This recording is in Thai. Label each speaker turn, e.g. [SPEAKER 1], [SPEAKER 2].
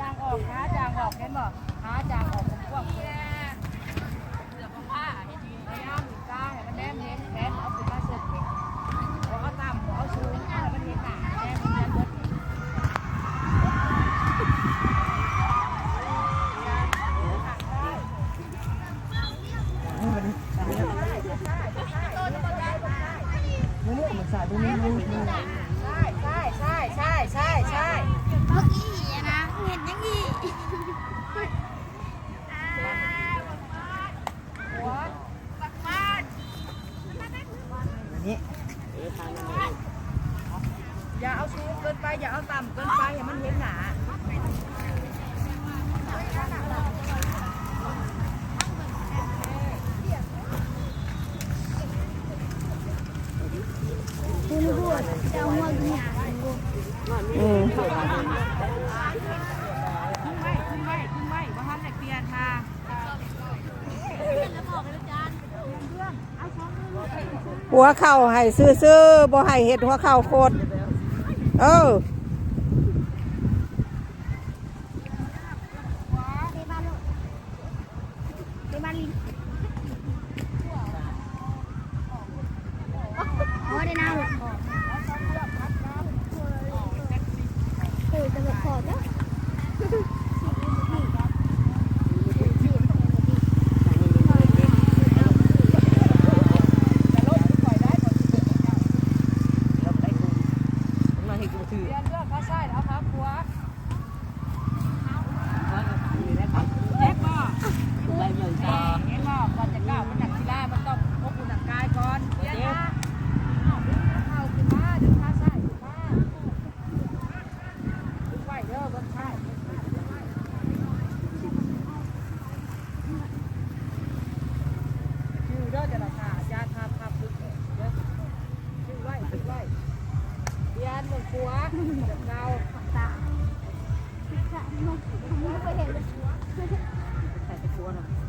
[SPEAKER 1] จางออกหาจางออกเห็นบ่หาจางออกผมพวกเสือผ้าพยายามกล้าให้มันแนมเห็นแขนเอาขึ้นมาสุดเอาต่ำเอาสูงให้มันเห็นหนาแนมมันเบิด
[SPEAKER 2] มันสาดดูนี่
[SPEAKER 1] ใช่
[SPEAKER 3] เมื่อกี้นะเห็นยังงี้
[SPEAKER 1] อย่าเอาสูงเกินไปอย่าเอาต่ำเกินไปให้มันเห็นหนา
[SPEAKER 3] คุณรู้จะเอาหัวกินหา
[SPEAKER 1] ขึ้นไม่ว่าทำแต่เปลี่ยนทาง
[SPEAKER 2] หัวเข่าให้ซื้อบ่ให้เห็ดหัวเข่าโคตร
[SPEAKER 3] ไปบ้านลิงโอ้ได้น้ำหรอจะแบบขอดแล้ว
[SPEAKER 1] หัวเรา
[SPEAKER 3] ตาไม่เคยเห็นเลย
[SPEAKER 1] ใส่ตะกัวเนาะ